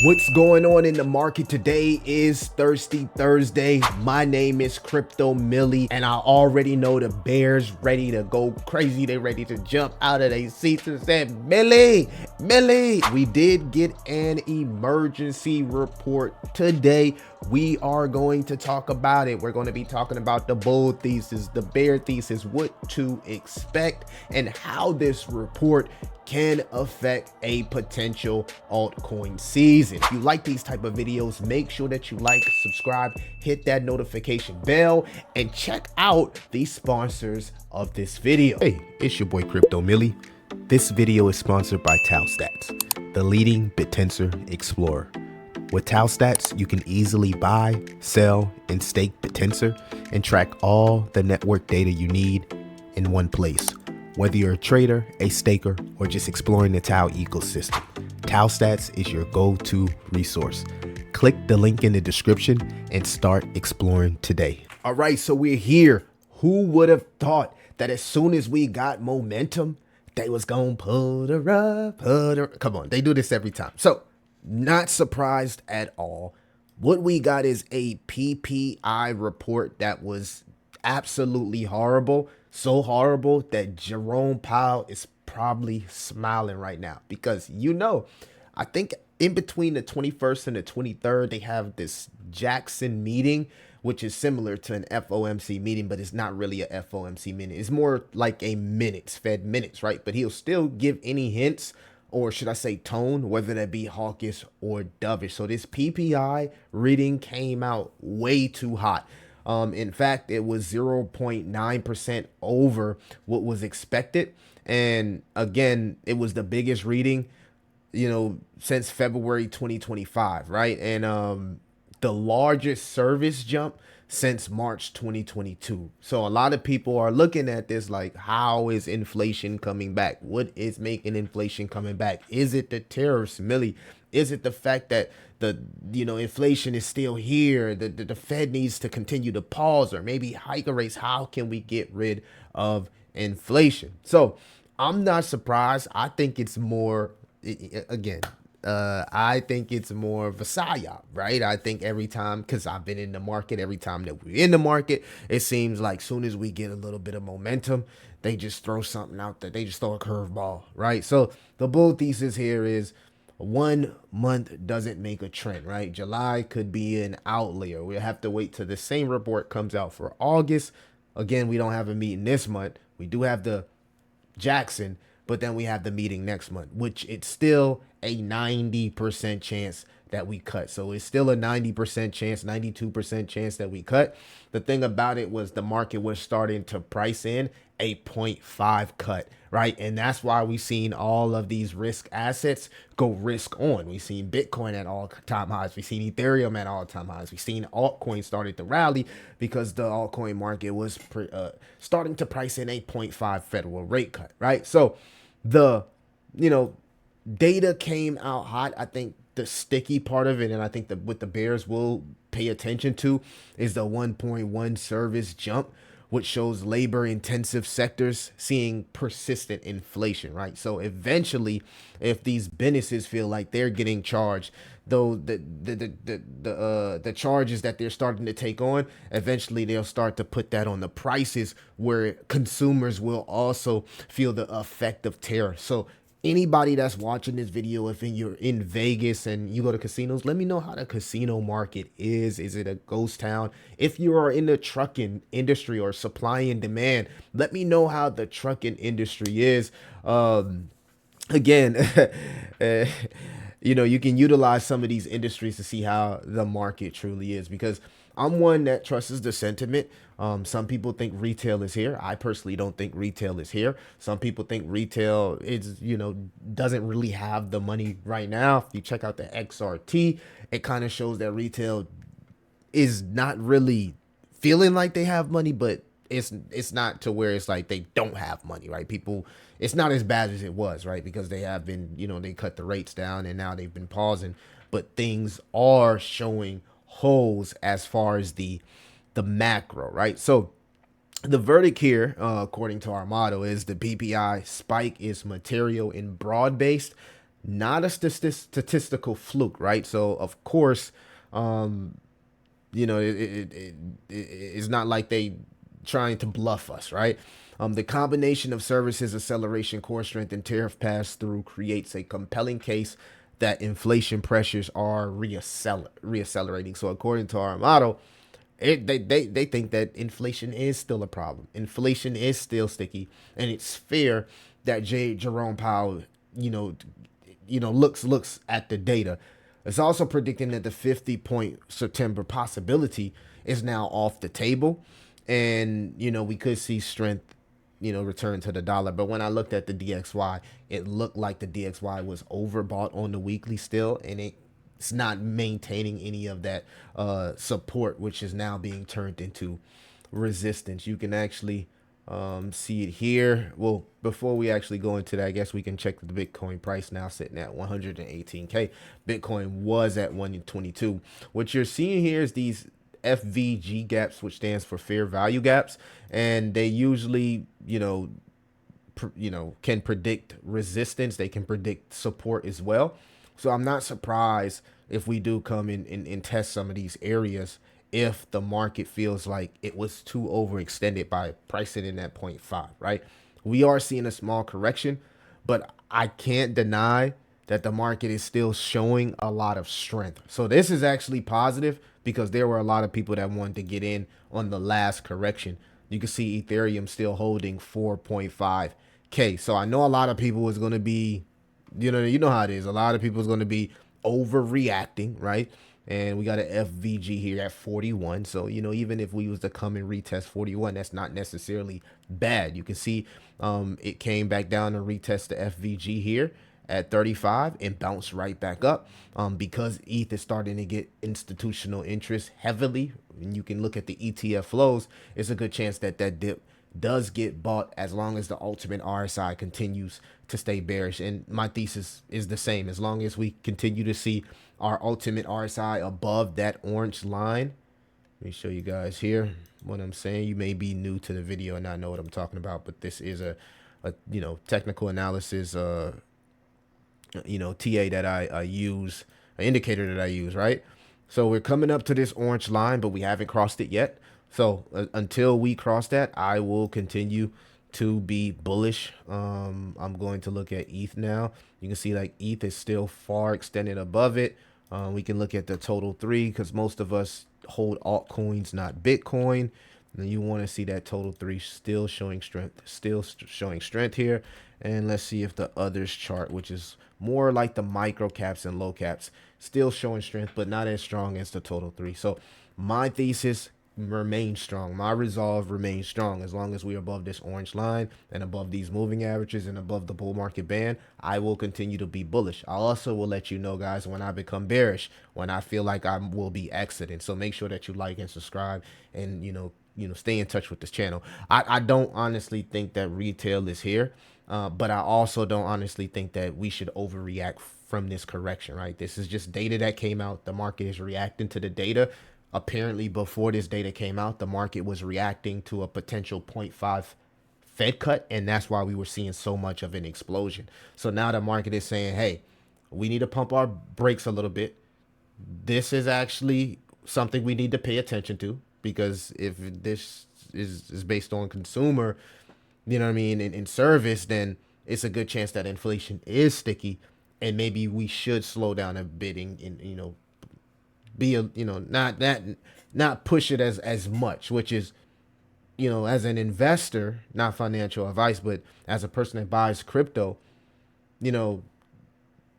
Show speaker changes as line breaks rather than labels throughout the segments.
What's going on in the market today is Thirsty Thursday. My name is Crypto Millie, and I already know the bears ready to go crazy. They ready to jump out of their seats and say, Millie. We did get an emergency report today. We are going to talk about it. We're going to be talking about the bull thesis, the bear thesis, what to expect, and how this report can affect a potential altcoin season. If you like these type of videos, make sure that you like, subscribe, hit that notification bell, and check out the sponsors of this video. Hey, it's your boy Crypto Millie. This video is sponsored by TauStats, the leading BitTensor explorer. With TauStats, you can easily buy, sell, and stake BitTensor and track all the network data you need in one place. Whether you're a trader, a staker, or just exploring the Tau ecosystem, TauStats is your go-to resource. Click the link in the description and start exploring today. All right, so we're here. Who would have thought that as soon as we got momentum, they was gonna put her up, Come on, they do this every time. So, not surprised at all. What we got is a PPI report that was absolutely horrible. So horrible that Jerome Powell is probably smiling right now because, I think in between the 21st and the 23rd, they have this Jackson meeting, which is similar to an FOMC meeting, but it's not really a FOMC meeting. It's more like a Fed minutes, right? But he'll still give any hints, or should I say tone, whether that be hawkish or dovish. So this PPI reading came out way too hot. In fact, it was 0.9% over what was expected. And again, it was the biggest reading, since February 2025, right? And the largest service jump since March 2022. So a lot of people are looking at this like, how is inflation coming back? What is making inflation coming back? Is it the tariffs, Millie? Is it the fact that inflation is still here? The Fed needs to continue to pause or maybe hike rates. How can we get rid of inflation? So I'm not surprised. I think it's more, I think it's more of a psyop, right? I think every time, because I've been in the market, every time that we're in the market, it seems like soon as we get a little bit of momentum, they just throw something out there. They just throw a curveball, right? So the bull thesis here is 1 month doesn't make a trend, right? July could be an outlier. We'll have to wait till the same report comes out for August. Again, we don't have a meeting this month. We do have the Jackson, but then we have the meeting next month, which it's still a 90% chance that we cut. So it's still a 90% chance, 92% chance that we cut. The thing about it was the market was starting to price in a 0.5 cut, right? And that's why we've seen all of these risk assets go risk on. We've seen Bitcoin at all-time highs. We've seen Ethereum at all-time highs. We've seen altcoins started to rally because the altcoin market was starting to price in a 0.5 federal rate cut, right? So the, data came out hot. I think the sticky part of it, and I think that what the bears will pay attention to, is the 1.1 service jump, which shows labor intensive sectors seeing persistent inflation, right? So eventually, if these businesses feel like they're getting charged, though the charges that they're starting to take on, eventually they'll start to put that on the prices where consumers will also feel the effect of tariffs. So anybody that's watching this video, if you're in Vegas and you go to casinos, let me know how the casino market is. Is it a ghost town? If you are in the trucking industry or supply and demand, let me know how the trucking industry is. Again, you can utilize some of these industries to see how the market truly is, because I'm one that trusts the sentiment. Some people think retail is here. I personally don't think retail is here. Some people think retail is, doesn't really have the money right now. If you check out the XRT, it kind of shows that retail is not really feeling like they have money, but it's not to where it's like they don't have money, right? People, it's not as bad as it was, right? Because they have been, they cut the rates down and now they've been pausing, but things are showing holes as far as the macro, right? So the verdict here, according to our motto, is the PPI spike is material and broad-based. not a statistical fluke, right? So of course, you know, it's not like they trying to bluff us, right? The combination of services acceleration, core strength, and tariff pass through creates a compelling case that inflation pressures are reaccelerating. So according to our model, they think that inflation is still a problem. Inflation is still sticky, and it's fair that Jerome Powell, looks at the data. It's also predicting that the 50-point September possibility is now off the table, and we could see strength, return to the dollar. But when I looked at the DXY, it looked like the DXY was overbought on the weekly still, and it's not maintaining any of that support, which is now being turned into resistance. You can actually see it here. Well, before we actually go into that, I guess we can check the Bitcoin price now sitting at 118K. Bitcoin was at 122. What you're seeing here is these FVG gaps, which stands for fair value gaps, and they usually, can predict resistance. They can predict support as well. So I'm not surprised if we do come in and test some of these areas if the market feels like it was too overextended by pricing in that 0.5, right? We are seeing a small correction, but I can't deny that the market is still showing a lot of strength. So this is actually positive because there were a lot of people that wanted to get in on the last correction. You can see Ethereum still holding 4.5K. So I know a lot of people is going to be, you know how it is. A lot of people is going to be overreacting, right? And we got an FVG here at 41. So, even if we was to come and retest 41, that's not necessarily bad. You can see it came back down and retest the FVG here at 35 and bounce right back up because ETH is starting to get institutional interest heavily. And you can look at the ETF flows. It's a good chance that that dip does get bought as long as the ultimate RSI continues to stay bearish. And my thesis is the same. As long as we continue to see our ultimate RSI above that orange line. Let me show you guys here what I'm saying. You may be new to the video and not know what I'm talking about, but this is a technical analysis TA that I use, an indicator that I use, right? So we're coming up to this orange line, but we haven't crossed it yet. So until we cross that, I will continue to be bullish. I'm going to look at ETH now. You can see like ETH is still far extended above it. We can look at the total 3 because most of us hold altcoins, not Bitcoin. And you want to see that total 3 still showing strength here. And let's see if the others chart, which is more like the micro caps and low caps, still showing strength, but not as strong as the total 3. So my thesis remains strong. My resolve remains strong. As long as we're above this orange line and above these moving averages and above the bull market band, I will continue to be bullish. I also will let you know, guys, when I become bearish, when I feel like I will be exiting. So make sure that you like and subscribe and, stay in touch with this channel. I don't honestly think that retail is here, but I also don't honestly think that we should overreact from this correction, right? This is just data that came out. The market is reacting to the data. Apparently, before this data came out, the market was reacting to a potential 0.5 Fed cut, and that's why we were seeing so much of an explosion. So now the market is saying, hey, we need to pump our brakes a little bit. This is actually something we need to pay attention to, because if this is based on consumer, in service, then it's a good chance that inflation is sticky, and maybe we should slow down a bit and be not push it as much, which is, as an investor, not financial advice, but as a person that buys crypto,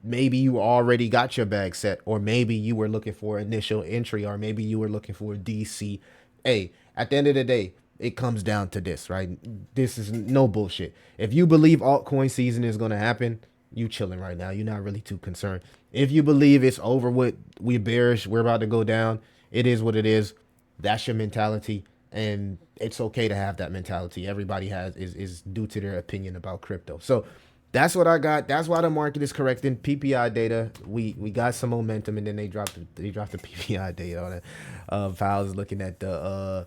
maybe you already got your bag set, or maybe you were looking for initial entry, or maybe you were looking for DCA. At the end of the day, it comes down to this, right? This is no bullshit. If you believe altcoin season is going to happen, you chilling right now. You're not really too concerned. If you believe it's over with, we're bearish, we're about to go down, it is what it is. That's your mentality, and it's okay to have that mentality. Everybody is due to their opinion about crypto. So that's what I got. That's why the market is correcting. PPI data, we got some momentum, and then they dropped the PPI data on it. Powell's looking at the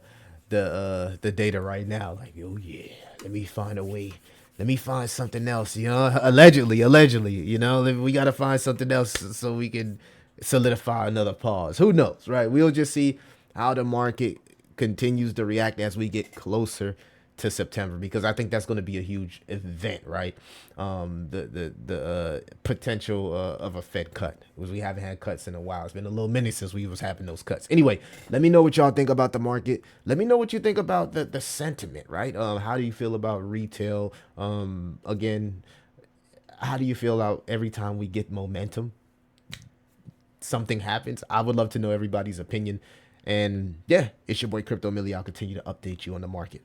data right now, like, oh yeah, let me find a way let me find something else, you know, allegedly, you know, we got to find something else so we can solidify another pause. Who knows, right? We'll just see how the market continues to react as we get closer to September, because I think that's going to be a huge event, right? The potential of a Fed cut, because we haven't had cuts in a while. It's been a little minute since we was having those cuts. Anyway, let me know what y'all think about the market. Let me know what you think about the sentiment, right? How do you feel about retail? Again, how do you feel about every time we get momentum, something happens? I would love to know everybody's opinion. And yeah, it's your boy Crypto Millie. I'll continue to update you on the market.